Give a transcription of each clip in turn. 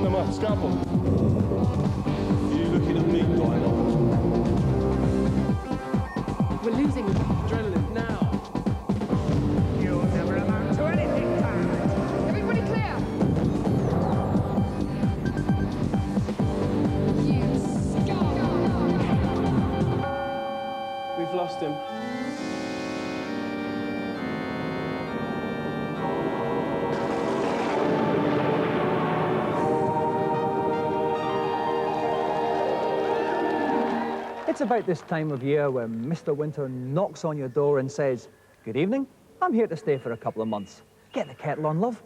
Send them a scalpel. You looking at me, Diamond? We're losing adrenaline now. You'll never amount to anything, Diamond. Everybody clear. You scum. We've lost him. It's about this time of year when Mr. Winter knocks on your door and says, "Good evening, I'm here to stay for a couple of months. Get the kettle on, love."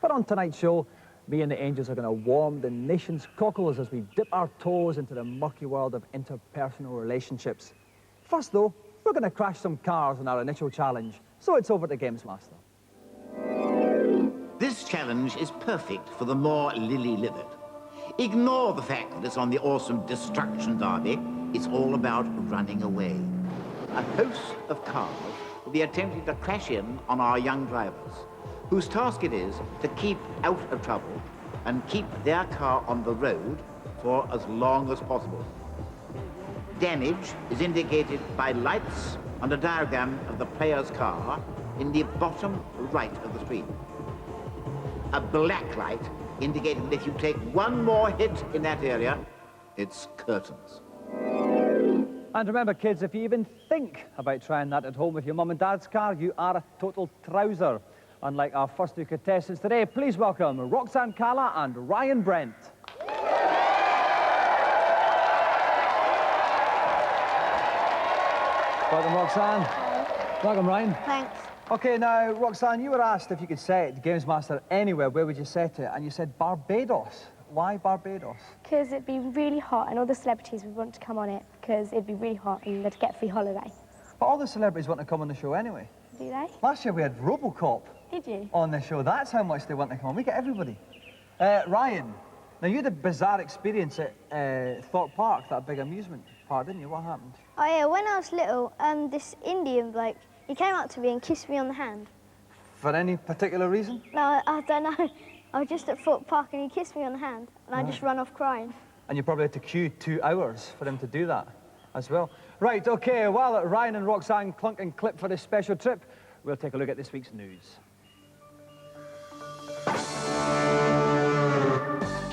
But on tonight's show, me and the angels are going to warm the nation's cockles as we dip our toes into the murky world of interpersonal relationships. First, though, we're going to crash some cars in our initial challenge, so it's over to GamesMaster. This challenge is perfect for the more lily-livered. Ignore the fact that it's on the awesome Destruction Derby. It's all about running away. A host of cars will be attempting to crash in on our young drivers, whose task it is to keep out of trouble and keep their car on the road for as long as possible. Damage is indicated by lights on a diagram of the player's car in the bottom right of the screen. A black light indicating that if you take one more hit in that area, it's curtains. And remember, kids, if you even think about trying that at home with your mum and dad's car, you are a total trouser. Unlike our first two contestants today, please welcome Roxanne Calla and Ryan Brent. Welcome, Roxanne. Welcome, Ryan. Thanks. OK, now, Roxanne, you were asked if you could set GamesMaster anywhere, where would you set it? And you said Barbados. Why Barbados? Because it'd be really hot and all the celebrities would want to come on it because it'd be really hot and they'd get a free holiday. But all the celebrities want to come on the show anyway. Do they? Last year we had Robocop. Did you? On the show. That's how much they want to come on. We get everybody. Ryan, now you had a bizarre experience at Thorpe Park, that big amusement park, didn't you? What happened? Oh yeah, when I was little, this Indian bloke, he came up to me and kissed me on the hand. For any particular reason? No, I don't know. I was just at Thorpe Park and he kissed me on the hand and I just ran off crying. And you probably had to queue 2 hours for him to do that as well. Right, OK, while Ryan and Roxanne clunk and clip for this special trip, we'll take a look at this week's news.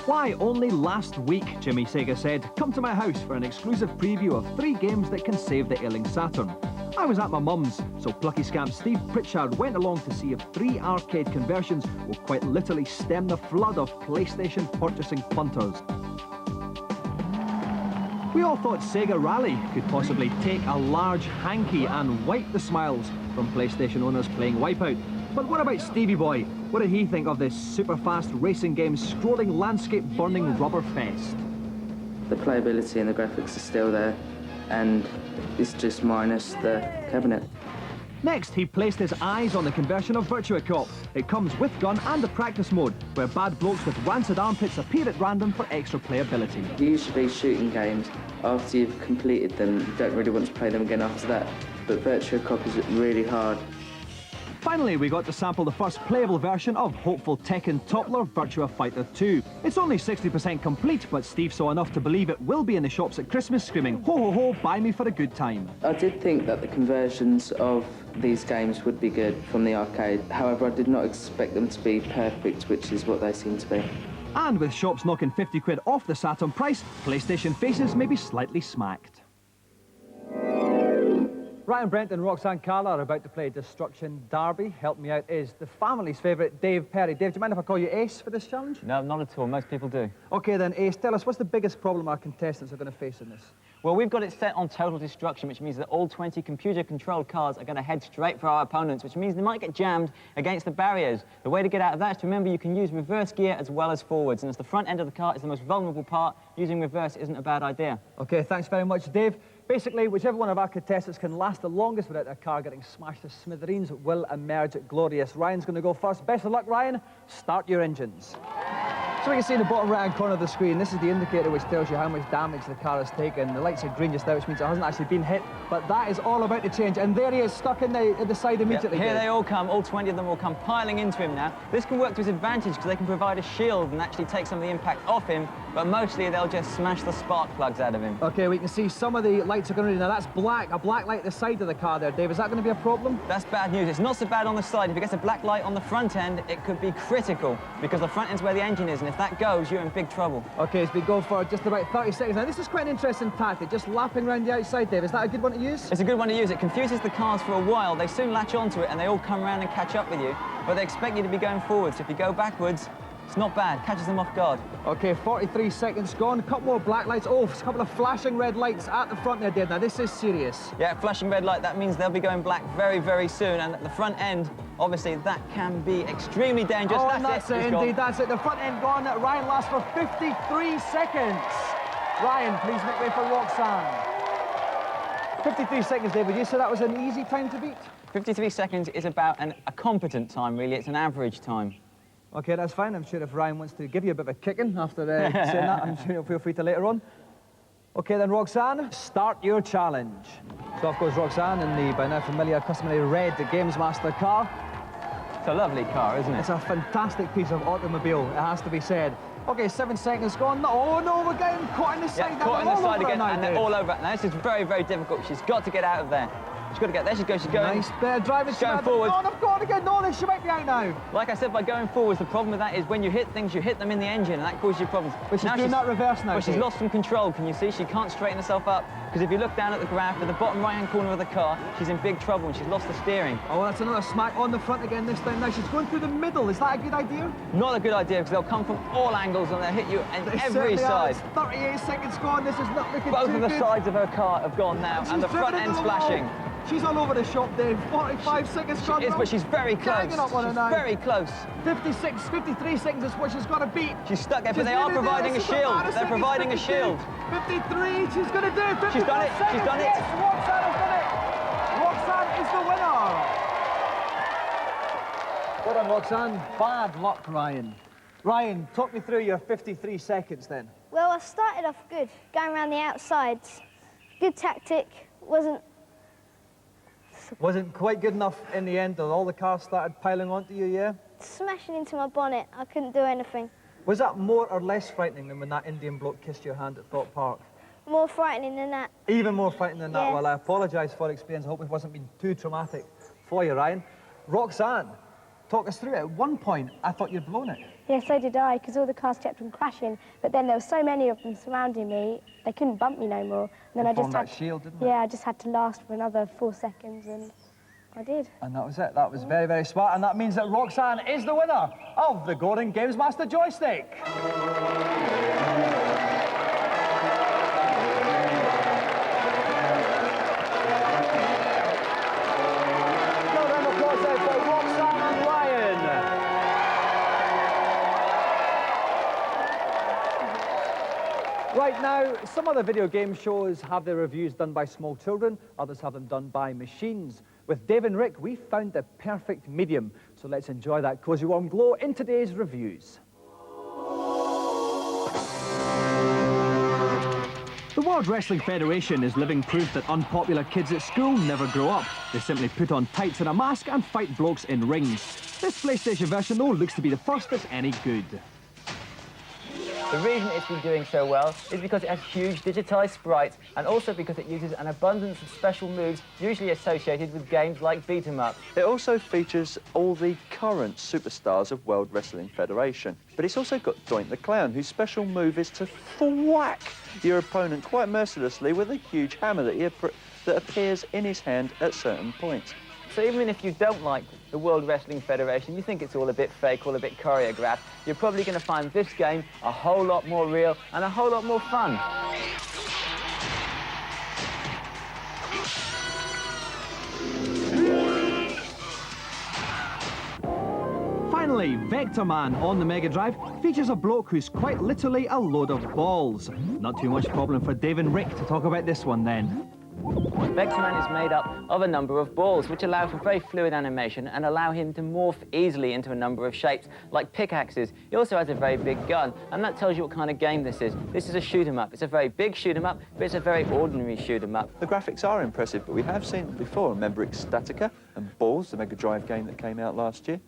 Why, only last week, Jimmy Sega said, "Come to my house for an exclusive preview of 3 games that can save the ailing Saturn." I was at my mum's, so plucky scamp Steve Pritchard went along to see if 3 arcade conversions will quite literally stem the flood of PlayStation purchasing punters. We all thought Sega Rally could possibly take a large hanky and wipe the smiles from PlayStation owners playing Wipeout. But what about Stevie Boy? What did he think of this super-fast racing game's scrolling landscape-burning rubber fest? The playability and the graphics are still there, and it's just minus the cabinet. Next, he placed his eyes on the conversion of Virtua Cop. It comes with gun and a practice mode, where bad blokes with rancid armpits appear at random for extra playability. Usually shooting games, after you've completed them, you don't really want to play them again after that, but Virtua Cop is really hard. Finally, we got to sample the first playable version of hopeful Tekken toppler Virtua Fighter 2. It's only 60% complete, but Steve saw enough to believe it will be in the shops at Christmas, screaming, "Ho ho ho, buy me for a good time." I did think that the conversions of these games would be good from the arcade. However, I did not expect them to be perfect, which is what they seem to be. And with shops knocking 50 quid off the Saturn price, PlayStation faces may be slightly smacked. Ryan Brent and Roxanne Calla are about to play Destruction Derby. Help me out is the family's favourite, Dave Perry. Dave, do you mind if I call you Ace for this challenge? No, not at all. Most people do. OK, then, Ace, tell us, what's the biggest problem our contestants are going to face in this? Well, we've got it set on total destruction, which means that all 20 computer-controlled cars are going to head straight for our opponents, which means they might get jammed against the barriers. The way to get out of that is to remember you can use reverse gear as well as forwards, and as the front end of the car is the most vulnerable part, using reverse isn't a bad idea. OK, thanks very much, Dave. Basically, whichever one of our contestants can last the longest without their car getting smashed to smithereens will emerge glorious. Ryan's going to go first. Best of luck, Ryan. Start your engines. So we can see in the bottom right-hand corner of the screen, this is the indicator which tells you how much damage the car has taken. The lights are green just now, which means it hasn't actually been hit, but that is all about to change. And there he is, stuck in the side immediately. Yep. Here they all come, all 20 of them will come piling into him now. This can work to his advantage because they can provide a shield and actually take some of the impact off him, but mostly they'll just smash the spark plugs out of him. Okay, we can see some of the lights are going to. Now that's black, a black light at the side of the car there, Dave. Is that going to be a problem? That's bad news. It's not so bad on the side. If it gets a black light on the front end, it could be critical because the front end's where the engine is, and if that goes, you're in big trouble. Okay, so we go for just about 30 seconds. Now, this is quite an interesting tactic, just lapping around the outside, Dave. Is that a good one to use? It's a good one to use. It confuses the cars for a while. They soon latch onto it, and they all come around and catch up with you, but they expect you to be going forwards. If you go backwards, it's not bad. Catches them off guard. Okay, 43 seconds gone. A couple more black lights. Oh, a couple of flashing red lights at the front there, Dave. Now, this is serious. Yeah, flashing red light. That means they'll be going black very, very soon. And at the front end, obviously, that can be extremely dangerous. Oh, that's it, indeed. That's it. The front end gone. Ryan lasts for 53 seconds. Ryan, please make way for Roxanne. 53 seconds, Dave. Would you say that was an easy time to beat? 53 seconds is about a competent time, really. It's an average time. Okay, that's fine. I'm sure if Ryan wants to give you a bit of a kicking after saying that, I'm sure he'll feel free to later on. Okay, then, Roxanne, start your challenge. So off goes Roxanne in the, by now familiar, customary red GamesMaster car. It's a lovely car, isn't it? It's a fantastic piece of automobile, it has to be said. Okay, 7 seconds gone. Oh, no, we're getting caught in the side. Yeah, caught in the side again, and they're all over it. Now, this is very, very difficult. She's got to get out of there. She's got to get there. She's going. Nice bear driving. She's going forward. Oh, I've got to get. No, she might be out now. Like I said, by going forwards, the problem with that is when you hit things, you hit them in the engine, and that causes you problems. But she's doing that reverse now. But she's lost some control. Can you see? She can't straighten herself up because if you look down at the graph, at the bottom right-hand corner of the car, she's in big trouble and she's lost the steering. Oh, that's another smack on the front again this time. Now she's going through the middle. Is that a good idea? Not a good idea because they'll come from all angles and they'll hit you on every side. 38 seconds gone. This is not looking Both too of the good. sides of her car have gone now, and the front end's flashing. She's all over the shop, Dave. 45 seconds gone. She is, but she's very close. She's very close. 56, 53 seconds is what she's got to beat. She's stuck there, but they are providing a shield. They're providing a shield. 53, she's going to do it. She's done it. She's done it. Yes, Roxanne has done it. Roxanne is the winner. Well done, Roxanne. Bad luck, Ryan. Ryan, talk me through your 53 seconds then. Well, I started off good, going around the outsides. Good tactic, Wasn't quite good enough in the end, all the cars started piling onto you, yeah? smashing into my bonnet. I couldn't do anything. Was that more or less frightening than when that Indian bloke kissed your hand at Thorpe Park? More frightening than that. Even more frightening than that? Yeah. Well, I apologise for the experience. I hope it wasn't been too traumatic for you, Ryan. Roxanne, talk us through it. At one point, I thought you'd blown it. Yeah, so did I, because all the cars kept on crashing. But then there were so many of them surrounding me, they couldn't bump me no more. And then I just had that shield, didn't it? Yeah, I just had to last for another 4 seconds, and I did. And that was it. That was very, very smart. And that means that Roxanne is the winner of the Golden GamesMaster Joystick. Right now, some other video game shows have their reviews done by small children, others have them done by machines. With Dave and Rik, we found the perfect medium, so let's enjoy that cosy warm glow in today's reviews. The World Wrestling Federation is living proof that unpopular kids at school never grow up. They simply put on tights and a mask and fight blokes in rings. This PlayStation version, though, looks to be the first that's any good. The reason it's been doing so well is because it has huge digitised sprites and also because it uses an abundance of special moves usually associated with games like beat 'em up. It also features all the current superstars of World Wrestling Federation. But it's also got Doink the Clown, whose special move is to thwack your opponent quite mercilessly with a huge hammer that appears in his hand at certain points. So even if you don't like the World Wrestling Federation, you think it's all a bit fake, all a bit choreographed, you're probably going to find this game a whole lot more real and a whole lot more fun. Finally, Vector Man on the Mega Drive features a bloke who's quite literally a load of balls. Not too much problem for Dave and Rik to talk about this one then. Vectorman is made up of a number of balls, which allow for very fluid animation and allow him to morph easily into a number of shapes, like pickaxes. He also has a very big gun, and that tells you what kind of game this is. This is a shoot-'em-up. It's a very big shoot-'em-up, but it's a very ordinary shoot-'em-up. The graphics are impressive, but we have seen them before. Remember Ecstatica and Balls, the Mega Drive game that came out last year?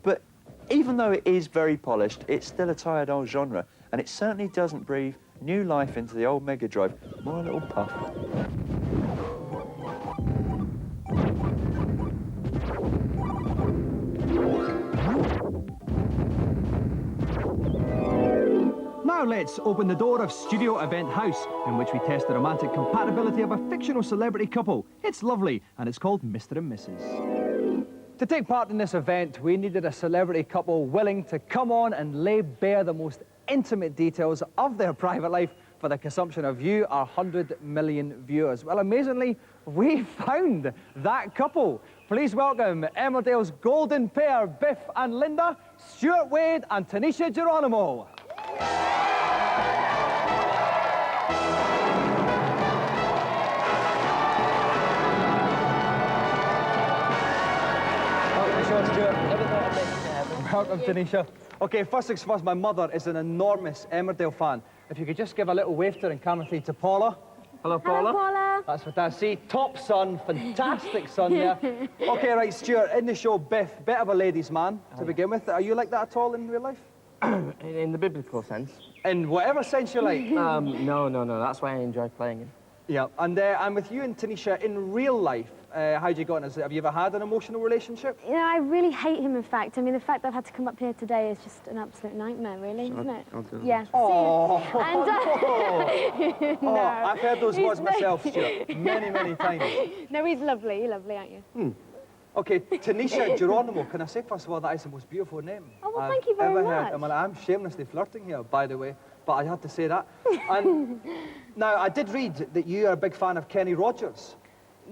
But even though it is very polished, it's still a tired old genre, and it certainly doesn't breathe new life into the old Mega Drive. More a little puff. Now let's open the door of Studio Event House, in which we test the romantic compatibility of a fictional celebrity couple. It's lovely, and it's called Mr. and Mrs. To take part in this event, we needed a celebrity couple willing to come on and lay bare the most intimate details of their private life for the consumption of you, our 100 million viewers. Well, amazingly, we found that couple. Please welcome Emmerdale's golden pair, Biff and Linda, Stuart Wade and Tonicha Jeronimo. Welcome, Tonicha. Okay, first things first, my mother is an enormous Emmerdale fan. If you could just give a little wave to her and camera 3 to Paula. Hello, Paula. Hello, Paula. That's fantastic. See, top son, fantastic son there. Okay, right, Stuart, in the show, Biff, bit of a ladies' man to begin with. Are you like that at all in real life? In the biblical sense? In whatever sense you like. No. That's why I enjoy playing it. Yeah, and with you and Tonicha, in real life, how do you go on? Have you ever had an emotional relationship? You know, I really hate him, in fact. I mean, the fact that I've had to come up here today is just an absolute nightmare, really, isn't it? Yeah. Oh, and, no. I've heard those words myself, Stuart, many times. No, he's lovely. You're lovely, aren't you? Okay, Tonicha Jeronimo, can I say, first of all, that is the most beautiful name Oh, well, thank you very much. I mean, I'm shamelessly flirting here, by the way, but I had to say that. And now, I did read that you are a big fan of Kenny Rogers.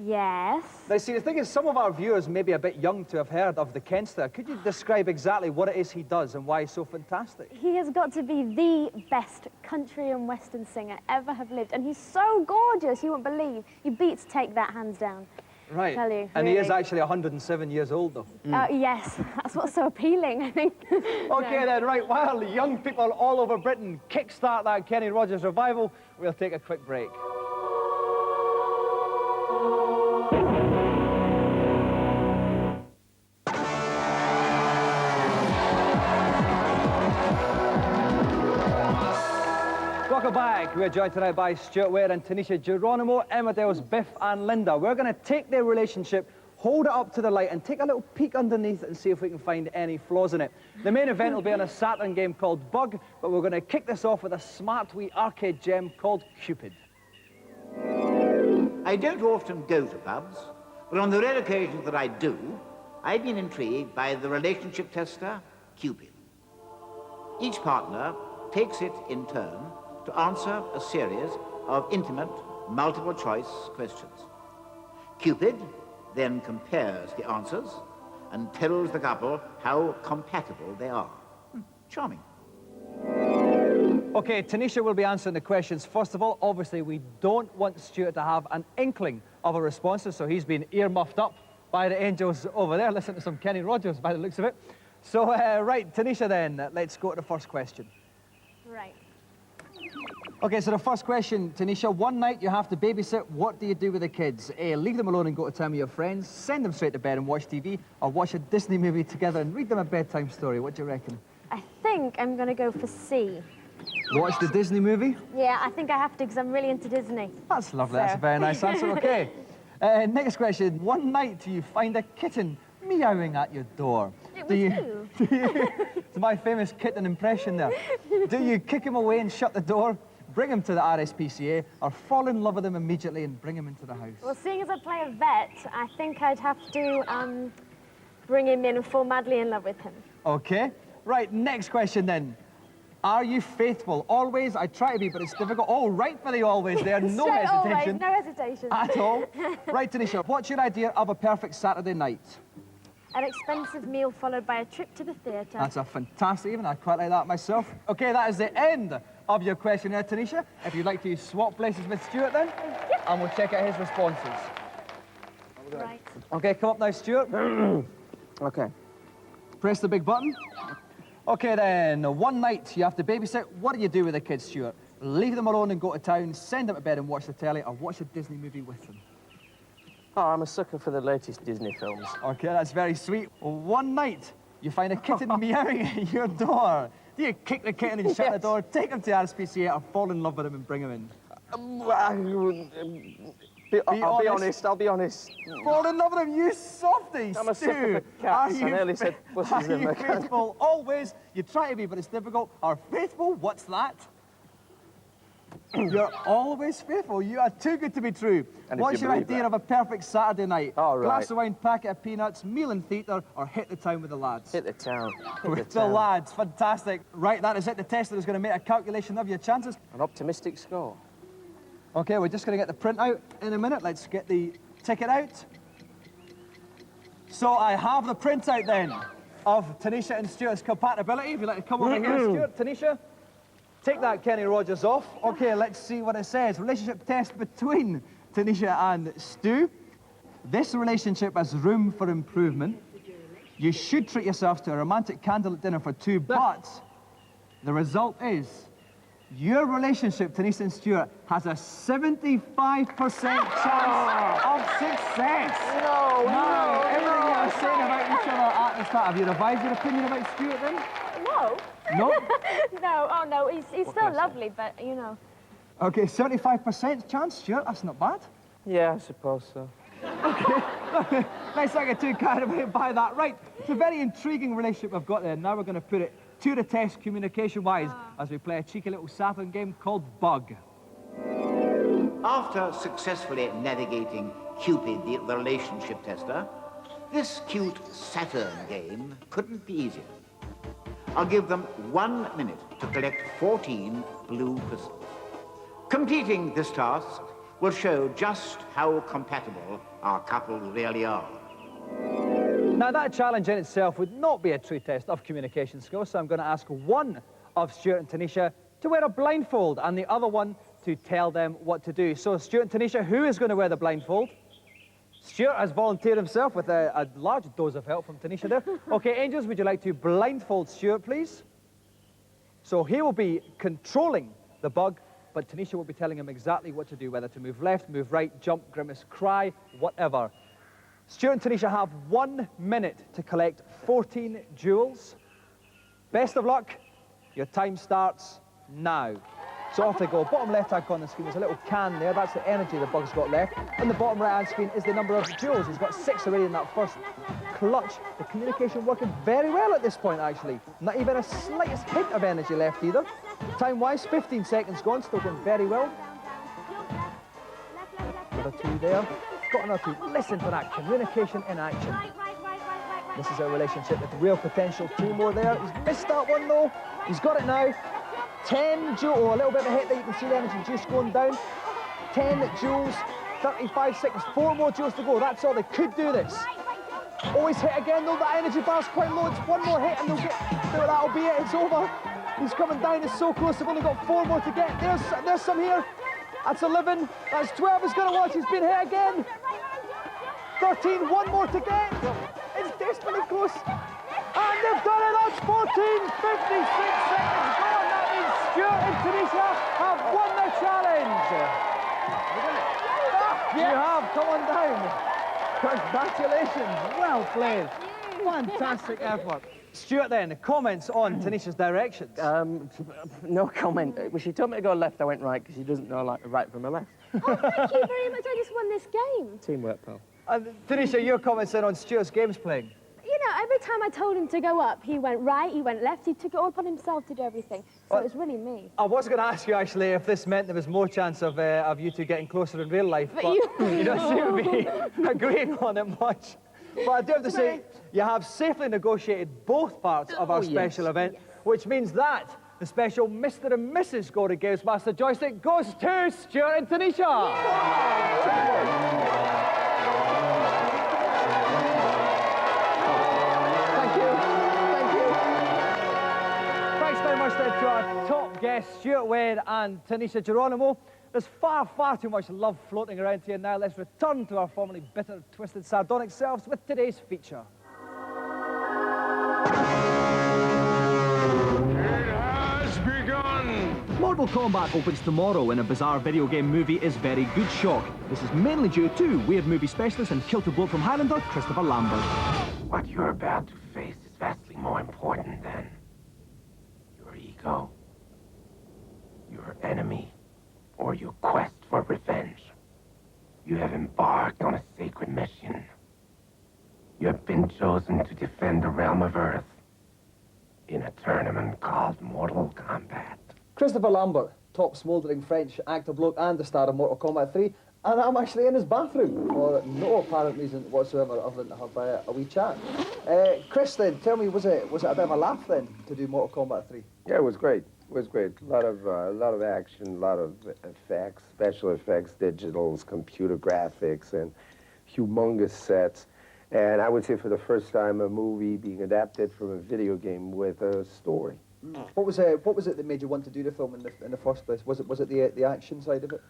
Yes. Now, see, the thing is, some of our viewers may be a bit young to have heard of the Kenster. Could you describe exactly what it is he does and why he's so fantastic? He has got to be the best country and western singer ever have lived, and he's so gorgeous, you won't believe. You beats take that hands down. Right. I tell you, and really. he is actually 107 years old, though. Yes, that's what's so appealing, I think. Okay, then, right, while young people all over Britain kickstart that Kenny Rogers revival, we'll take a quick break. Welcome back. We're joined tonight by Stuart Wade and Tonicha Jeronimo, Emmerdale's Biff and Linda. We're going to take their relationship, hold it up to the light, and take a little peek underneath it and see if we can find any flaws in it. The main event will be on a Saturn game called Bug, but we're going to kick this off with a smart wee arcade gem called Cupid. I don't often go to pubs, but on the rare occasions that I do, I've been intrigued by the relationship tester, Cupid. Each partner takes it in turn to answer a series of intimate, multiple-choice questions. Cupid then compares the answers and tells the couple how compatible they are. Charming. Okay, Tonicha will be answering the questions. First of all, obviously, we don't want Stuart to have an inkling of a response, so he's been ear-muffed up by the angels over there. Listen to some Kenny Rogers by the looks of it. So, right, Tonicha then, let's go to the first question. Right. Okay, so the first question, Tonicha, one night you have to babysit, what do you do with the kids? A, leave them alone and go to town with your friends, send them straight to bed and watch TV, or watch a Disney movie together and read them a bedtime story. What do you reckon? I think I'm going to go for C. Watch the Disney movie? Yeah, I think I have to because I'm really into Disney. That's lovely, that's a very nice answer, okay. Next question, one night you find a kitten meowing at your door. It's my famous kitten impression there. Do you kick him away and shut the door, bring him to the RSPCA, or fall in love with him immediately and bring him into the house? Well, seeing as I play a vet, I think I'd have to bring him in and fall madly in love with him. Okay. Right, next question then. Are you faithful? Always? I try to be, but it's difficult. Oh, right for the always there. No Straight hesitation. Always, no hesitation. At all. Right, Tonicha, what's your idea of a perfect Saturday night? An expensive meal followed by a trip to the theatre. That's a fantastic even. I quite like that myself. OK, that is the end of your questionnaire, Tonicha. If you'd like to swap places with Stuart then, and we'll check out his responses. Right. OK, come up now, Stuart. OK. Press the big button. OK then, one night you have to babysit. What do you do with the kids, Stuart? Leave them alone and go to town, send them to bed and watch the telly, or watch a Disney movie with them? Oh, I'm a sucker for the latest Disney films. OK, that's very sweet. One night you find a kitten meowing at your door. Do you kick the kitten and shut the door, take him to RSPCA, or fall in love with him and bring him in? I'll be honest. Fall in love with him, you softy, I'm a sucker for cats. I nearly said pussies in my can. Faithful? Always. You try to be, but it's difficult. Are faithful? What's that? You're always faithful. You are too good to be true. And what's your idea of a perfect Saturday night? Oh, right. Glass of wine, packet of peanuts, meal in theatre, or hit the town with the lads? Hit the town. With the lads. Fantastic. Right, that is it. The tester is going to make a calculation of your chances. An optimistic score. OK, we're just going to get the print out in a minute. Let's get the ticket out. So I have the printout then of Tonicha and Stuart's compatibility. If you'd like to come over here, Stuart, Tonicha. Take that Kenny Rogers off. OK, let's see what it says. Relationship test between Tonicha and Stu. This relationship has room for improvement. You should treat yourselves to a romantic candlelit dinner for two, but the result is your relationship, Tonicha and Stuart, has a 75% chance of success. No. Everything you were saying about each other at the start, have you revised your opinion about Stuart then? No. No? No, oh no, he's still lovely, but you know. OK, 75% chance, Stuart, that's not bad. Yeah, I suppose so. OK, let's not get too carried away by that. Right, it's a very intriguing relationship we've got there. Now we're going to put it to the test communication-wise as we play a cheeky little sapling game called Bug. After successfully navigating Cupid, the relationship tester, this cute Saturn game couldn't be easier. I'll give them 1 minute to collect 14 blue crystals. Completing this task will show just how compatible our couple really are. Now, that challenge in itself would not be a true test of communication skills, so I'm going to ask one of Stuart and Tonicha to wear a blindfold and the other one to tell them what to do. So, Stuart and Tonicha, who is going to wear the blindfold? Stuart has volunteered himself with a large dose of help from Tonicha there. OK, Angels, would you like to blindfold Stuart, please? So he will be controlling the bug, but Tonicha will be telling him exactly what to do, whether to move left, move right, jump, grimace, cry, whatever. Stuart and Tonicha have 1 minute to collect 14 jewels. Best of luck. Your time starts now. So off they go. Bottom left-hand corner of the screen, there's a little can there. That's the energy the bug's got left. On the bottom right-hand screen is the number of jewels. He's got 6 already in that first clutch. The communication working very well at this point, actually. Not even a slightest hint of energy left either. Time-wise, 15 seconds gone, still going very well. Another 2 there. Got another 2. Listen to that. Communication in action. This is a relationship with real potential. 2 more there. He's missed that one, though. He's got it now. 10 jewels, a little bit of a hit there, you can see the energy juice going down. 10 jewels, 35 seconds, 4 more jewels to go, that's all, they could do this. Always hit again though, that energy bar's quite low, it's 1 more hit and they'll get, that'll be it, it's over. He's coming down, it's so close, they've only got 4 more to get. There's some here, that's 11, that's 12, he's gonna watch, he's been hit again. 13, 1 more to get, it's desperately close. And they've done it, that's 14, 56 seconds gone. That means Stuart and Tonicha have won the challenge. You have, come on down. Congratulations, well played. Fantastic effort. Stuart then, comments on Tonicha's directions? No comment. When she told me to go left, I went right, because she doesn't know like right from a left. Oh, thank you very much, I just won this game. Teamwork, pal. And Tonicha, your comments then on Stuart's games playing? You know, every time I told him to go up, he went right, he went left, he took it all upon himself to do everything. So it was really me. I was going to ask you, actually, if this meant there was more chance of you two getting closer in real life, but you don't seem to be agreeing on it much. But I do have to say, you have safely negotiated both parts of our special event, which means that the special Mr. and Mrs. Golden GamesMaster Joystick goes to Stuart and Tonicha. guests, Stuart Wade and Tonicha Jeronimo. There's far, far too much love floating around here now. Let's return to our formerly bitter, twisted, sardonic selves with today's feature. It has begun! Mortal Kombat opens tomorrow, and a bizarre video game movie is very good shock. This is mainly due to weird movie specialist and kilt a bloke from Highlander, Christopher Lambert. What you're about to face is vastly more important than your ego, your enemy, or your quest for revenge. You have embarked on a sacred mission. You have been chosen to defend the realm of Earth in a tournament called Mortal Kombat. Christopher Lambert, top smouldering French actor bloke and the star of Mortal Kombat 3, and I'm actually in his bathroom for no apparent reason whatsoever other than to have a wee chat. Chris, then, tell me, was it a bit of a laugh then to do Mortal Kombat 3? Yeah, it was great. It was great. A lot of action, a lot of effects, special effects, digitals, computer graphics, and humongous sets. And I would say for the first time, a movie being adapted from a video game with a story. What was it that made you want to do the film in the first place? Was it the action side of it?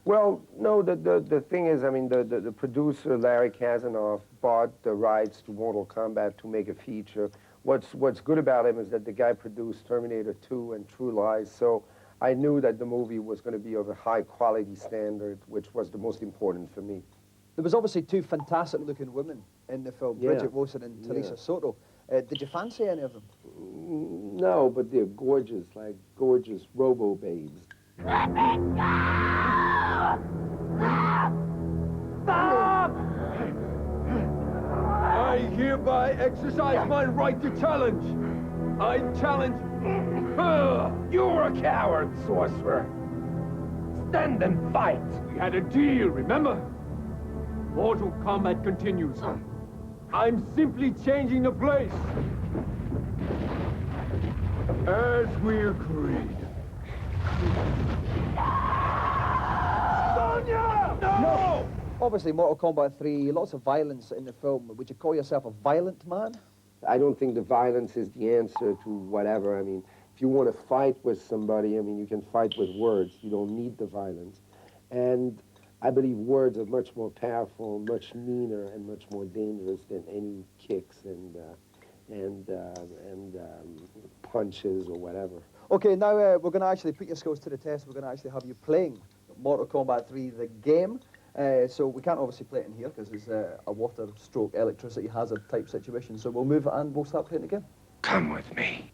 Well, no, the thing is, I mean, the producer, Larry Kazanoff, bought the rights to Mortal Kombat to make a feature. What's good about him is that the guy produced Terminator 2 and True Lies, so I knew that the movie was going to be of a high-quality standard, which was the most important for me. There was obviously two fantastic-looking women in the film, Yeah. Bridget Wilson and Teresa Soto. Did you fancy any of them? No, but they're gorgeous, like gorgeous robo-babes. I hereby exercise my right to challenge. I challenge. You're a coward, sorcerer. Stand and fight. We had a deal, remember? Mortal Kombat continues. I'm simply changing the place. As we agreed. Sonya! No! Obviously, Mortal Kombat 3, lots of violence in the film. Would you call yourself a violent man? I don't think the violence is the answer to whatever. I mean, if you want to fight with somebody, I mean, you can fight with words. You don't need the violence. And I believe words are much more powerful, much meaner, and much more dangerous than any kicks and punches or whatever. Okay, now we're going to actually put your skills to the test. We're going to actually have you playing Mortal Kombat 3, the game. So we can't obviously play it in here because it's a water stroke electricity hazard type situation. So we'll move it and we'll start playing the game. Come with me.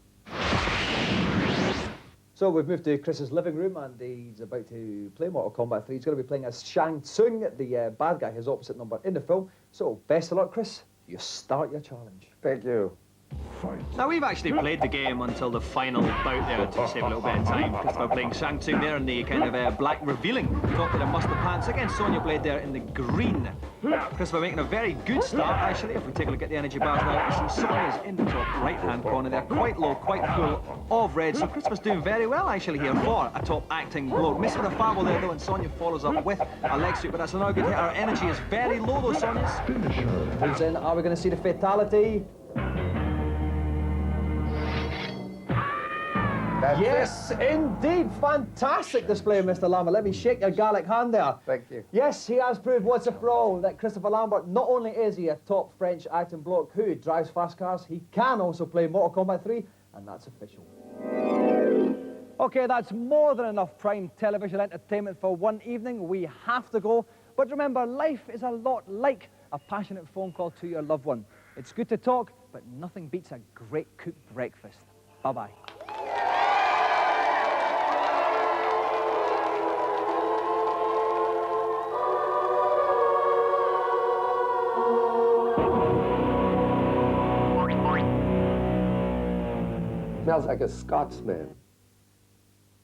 So we've moved to Chris's living room and he's about to play Mortal Kombat 3. He's going to be playing as Shang Tsung, the bad guy, his opposite number in the film. So best of luck, Chris. You start your challenge. Thank you. Now, we've actually played the game until the final bout there to save a little bit of time. Christopher playing Shang Tsung there in the kind of black revealing top with the mustard pants against Sonya Blade there in the green. Christopher making a very good start, actually. If we take a look at the energy bars now, you see Sonya's in the top right-hand corner there, quite low, quite full of red. So Christopher's doing very well, actually, here for a top acting bloke. Missed with a fireball there, though, and Sonya follows up with a leg sweep, but that's a no good hit. Our energy is very low, though, Sonya's. Moves in. Are we going to see the fatality? Yes, indeed. Fantastic display, Mr. Lambert. Let me shake your garlic hand there. Thank you. Yes, he has proved once and for all that Christopher Lambert, not only is he a top French acting bloke who drives fast cars, he can also play Mortal Kombat 3, and that's official. Okay, that's more than enough prime television entertainment for one evening. We have to go. But remember, life is a lot like a passionate phone call to your loved one. It's good to talk, but nothing beats a great cooked breakfast. Bye-bye. Smells like a Scotsman.